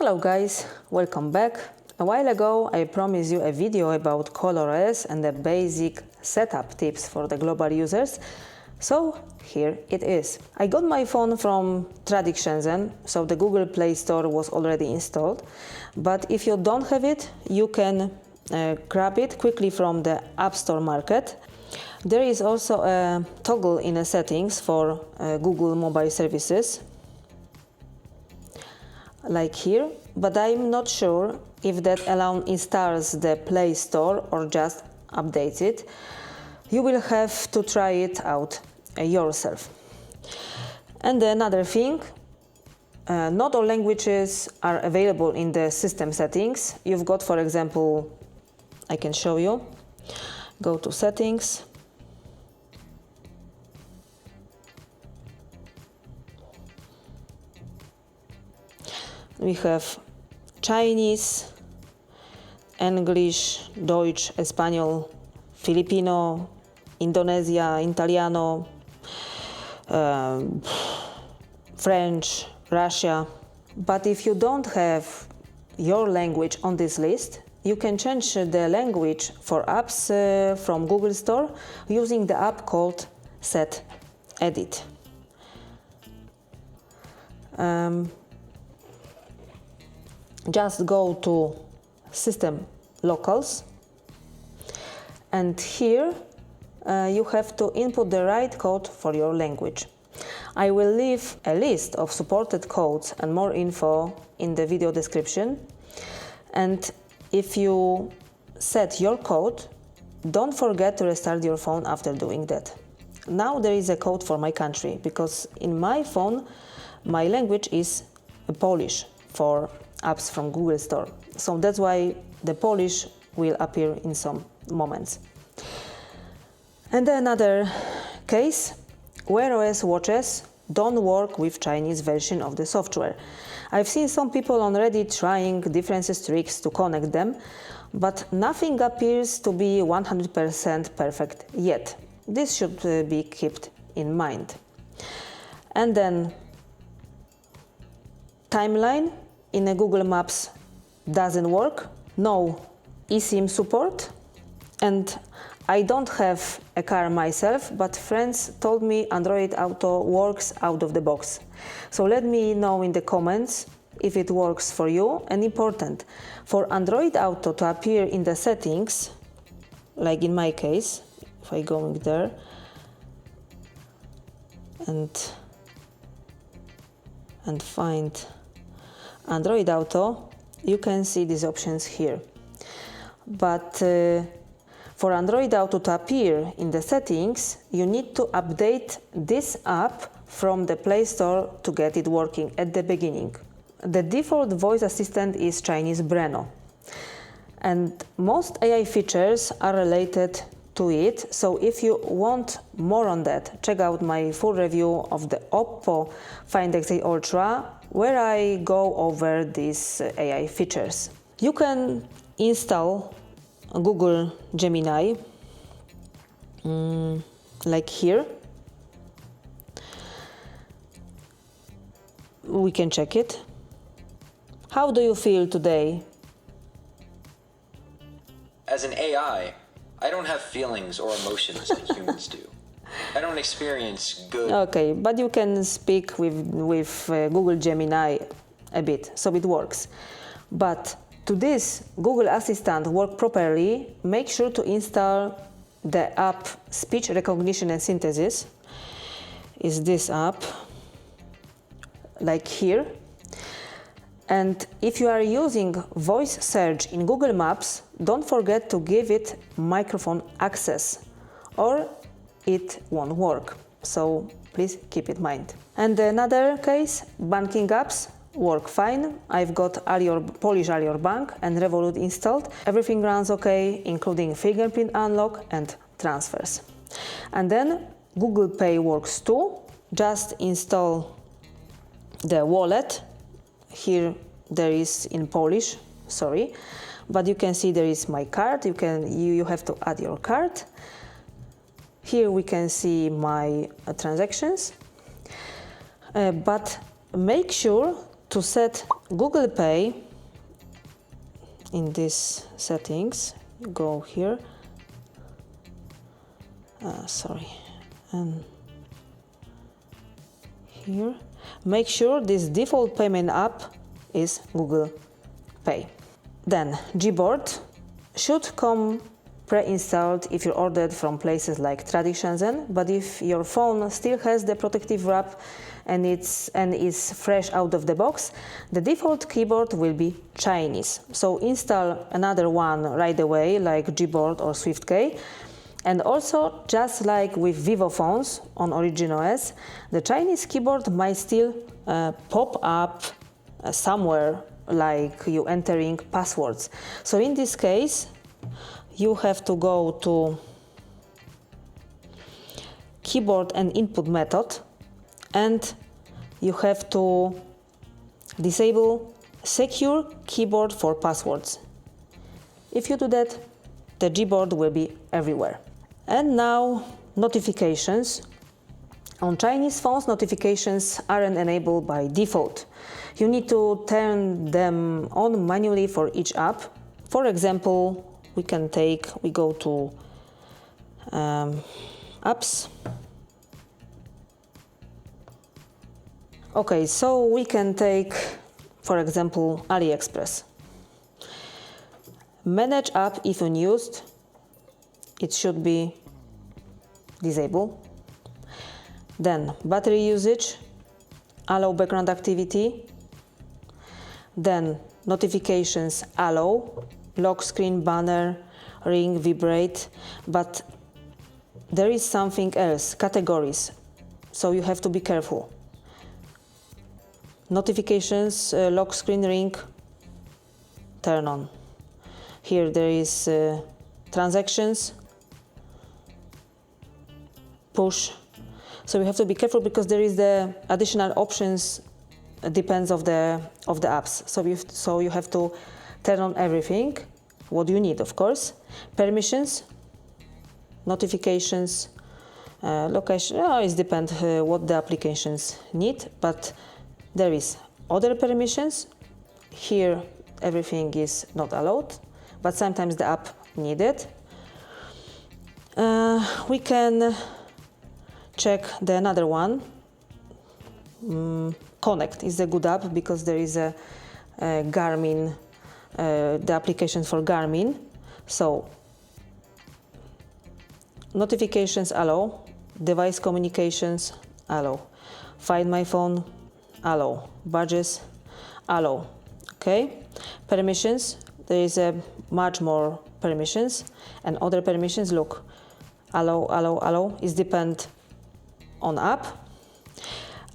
Hello guys, welcome back. A while ago I promised you a video about ColorOS and the basic setup tips for the global users. So here it is. I got my phone from Tradik Shenzhen, so the Google Play Store was already installed. But if you don't have it, you can grab it quickly from the App Store market. There is also a toggle in the settings for Google mobile services, like here, but I'm not sure if that alone installs the Play Store or just updates it. You will have to try it out yourself. And another thing, not all languages are available in the system settings. You've got, for example, I can show you. Go to settings. We have Chinese, English, Deutsch, Espanol, Filipino, Indonesia, Italiano, French, Russia. But if you don't have your language on this list, you can change the language for apps from Google Store using the app called SetEdit. Just go to System Locals, and here you have to input the right code for your language. I will leave a list of supported codes and more info in the video description. And if you set your code, don't forget to restart your phone after doing that. Now there is a code for my country, because in my phone my language is Polish for apps from Google Store. So that's why the Polish will appear in some moments. And another case, Wear OS watches don't work with Chinese version of the software. I've seen some people on Reddit trying different tricks to connect them, but nothing appears to be 100% perfect yet. This should be kept in mind. And then timeline in a Google Maps doesn't work, no eSIM support, and I don't have a car myself, but friends told me Android Auto works out of the box. So let me know in the comments if it works for you. And important, for Android Auto to appear in the settings, like in my case, if I go in there and find Android Auto, you can see these options here. But for Android Auto to appear in the settings, you need to update this app from the Play Store to get it working at the beginning. The default voice assistant is Chinese Breno, and most AI features are related to it. So if you want more on that, check out my full review of the Oppo Find X8 Ultra, where I go over these AI features. You can install Google Gemini, like here. We can check it. How do you feel today? As an AI, I don't have feelings or emotions like humans do. I don't experience good... Okay, but you can speak with Google Gemini a bit, so it works. But to this Google Assistant work properly, make sure to install the app Speech Recognition and Synthesis. Is this app, like here. And if you are using voice search in Google Maps, don't forget to give it microphone access, or it won't work. So please keep it in mind. And another case, banking apps work fine. I've got Polish Alior Bank and Revolut installed. Everything runs okay, including fingerprint unlock and transfers. And then Google Pay works too. Just install the wallet. Here there is in Polish, sorry, but you can see there is my card. You have to add your card. Here we can see my transactions, but make sure to set Google Pay, in these settings, you go here, and here, make sure this default payment app is Google Pay. Then Gboard should come pre-installed if you ordered from places like Traditionzen, but if your phone still has the protective wrap and is fresh out of the box, the default keyboard will be Chinese. So install another one right away, like Gboard or SwiftKey. And also, just like with Vivo phones on Origin OS, the Chinese keyboard might still pop up somewhere, like you entering passwords. So in this case, you have to go to keyboard and input method, and you have to disable secure keyboard for passwords. If you do that, the Gboard will be everywhere. And now notifications. On Chinese phones, notifications aren't enabled by default. You need to turn them on manually for each app. For example, we go to apps. Okay, so we can take, for example, AliExpress. Manage app if unused. It should be disabled. Then battery usage, allow background activity. Then notifications, allow, lock screen, banner, ring, vibrate. But there is something else, categories. So you have to be careful. Notifications, lock screen, ring, turn on. Here there is transactions, push. So you have to be careful because there is the additional options, depends of the apps. So you have to turn on everything, what you need, of course. Permissions, notifications, location. It depends what the applications need, but there is other permissions. Here everything is not allowed, but sometimes the app needed. We can check the another one. Connect is a good app because there is a Garmin, the application for Garmin. So notifications allow, device communications allow, find my phone allow, badges allow. Okay, permissions, there is a much more permissions, and other permissions, look, allow is depend on app.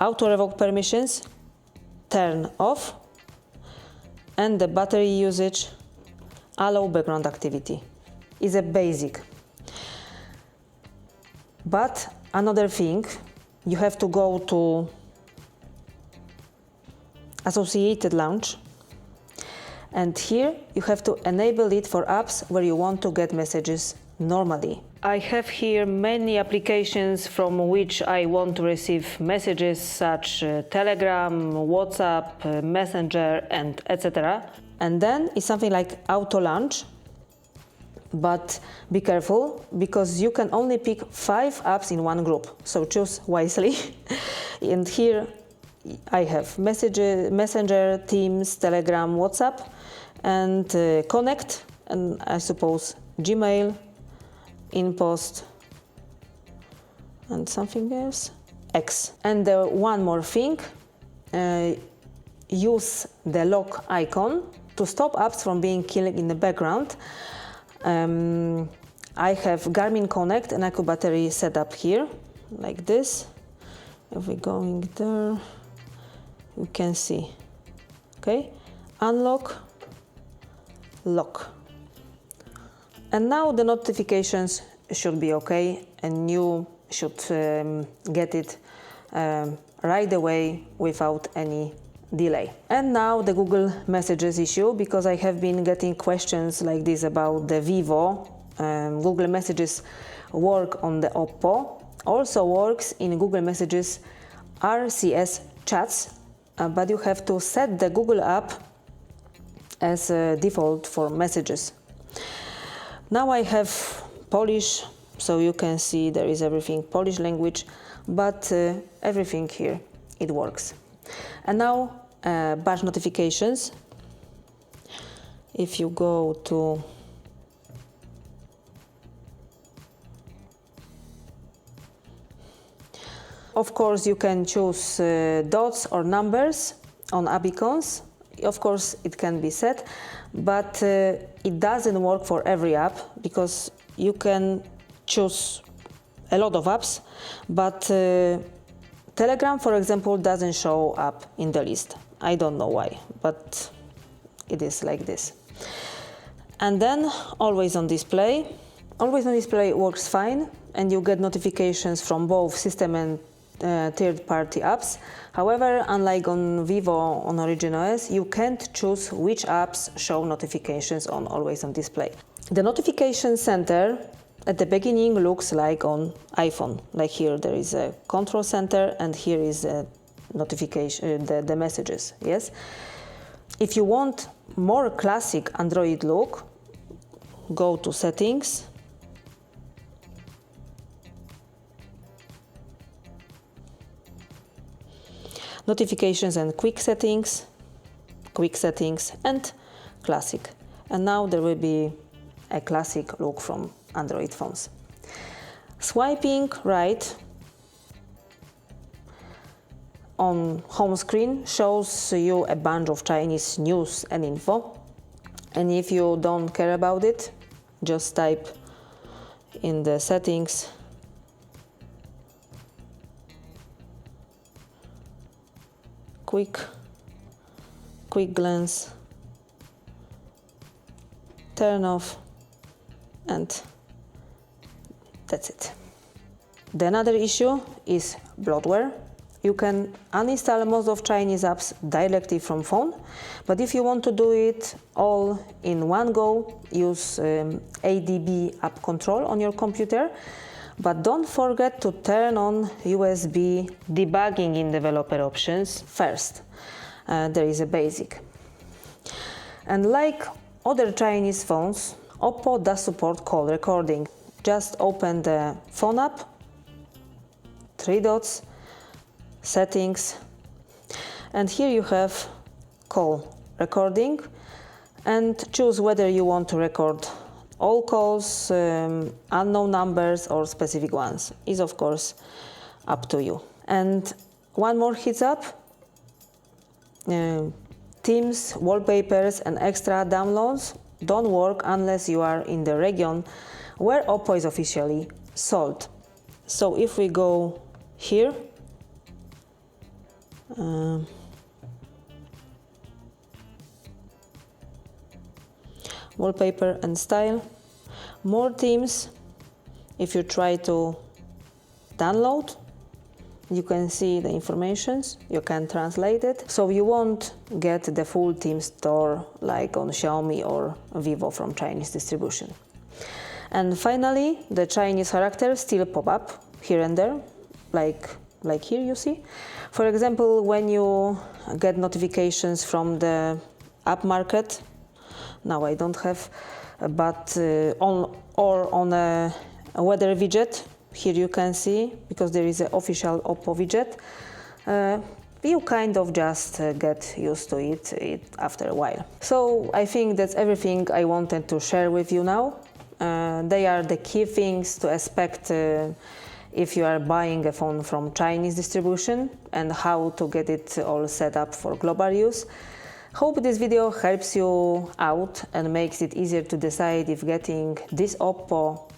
Auto revoke permissions, turn off, and the battery usage, allow background activity, is a basic. But another thing, you have to go to associated launch, and here you have to enable it for apps where you want to get messages normally. I have here many applications from which I want to receive messages, such Telegram, WhatsApp, Messenger, and etc. And then it's something like auto launch, but be careful because you can only pick 5 apps in one group, so choose wisely. And here I have Messenger, Teams, Telegram, WhatsApp, and Connect, and I suppose Gmail, InPost, and something else, X. And one more thing, use the lock icon to stop apps from being killed in the background. I have Garmin Connect and Echo Battery set up here, like this. If we're going there, you can see, okay, unlock, lock. And now the notifications should be okay, and you should get it right away without any delay. And now the Google Messages issue, because I have been getting questions like this about the Vivo. Google Messages work on the Oppo, also works in Google Messages RCS chats, but you have to set the Google app as default for messages. Now I have Polish, so you can see there is everything Polish language, but everything here, it works. And now batch notifications. If you go to of course, you can choose dots or numbers on app icons. Of course, it can be set, but it doesn't work for every app because you can choose a lot of apps, but Telegram, for example, doesn't show up in the list. I don't know why, but it is like this. And then always on display. Always on display works fine, and you get notifications from both system and third-party apps. However, unlike on Vivo on Origin OS, you can't choose which apps show notifications on Always on Display. The notification center at the beginning looks like on iPhone. Like here there is a control center and here is a notification, the messages, yes? If you want more classic Android look, go to Settings, Notifications and Quick Settings, and Classic. And now there will be a classic look from Android phones. Swiping right on home screen shows you a bunch of Chinese news and info. And if you don't care about it, just type in the settings quick glance, turn off, and that's it. The another issue is bloatware. You can uninstall most of Chinese apps directly from phone, but if you want to do it all in one go, use ADB app control on your computer. But don't forget to turn on USB debugging in developer options first. There is a basic. And like other Chinese phones, Oppo does support call recording. Just open the phone app, 3 dots, settings, and here you have call recording, and choose whether you want to record all calls, unknown numbers or specific ones. Is of course up to you. And one more heads up, themes, wallpapers and extra downloads don't work unless you are in the region where Oppo is officially sold. So if we go here, wallpaper and style, more themes. If you try to download, you can see the informations, you can translate it, so you won't get the full theme store like on Xiaomi or Vivo from Chinese distribution. And finally, the Chinese characters still pop up here and there, like here you see. For example, when you get notifications from the app market, now I don't have, but on a weather widget, here you can see, because there is an official Oppo widget, you kind of just get used to it after a while. So I think that's everything I wanted to share with you now. They are the key things to expect if you are buying a phone from Chinese distribution, and how to get it all set up for global use. Hope this video helps you out and makes it easier to decide if getting this Oppo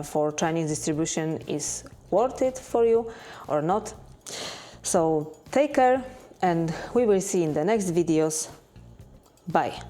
for Chinese distribution is worth it for you or not. So take care, and we will see in the next videos. Bye.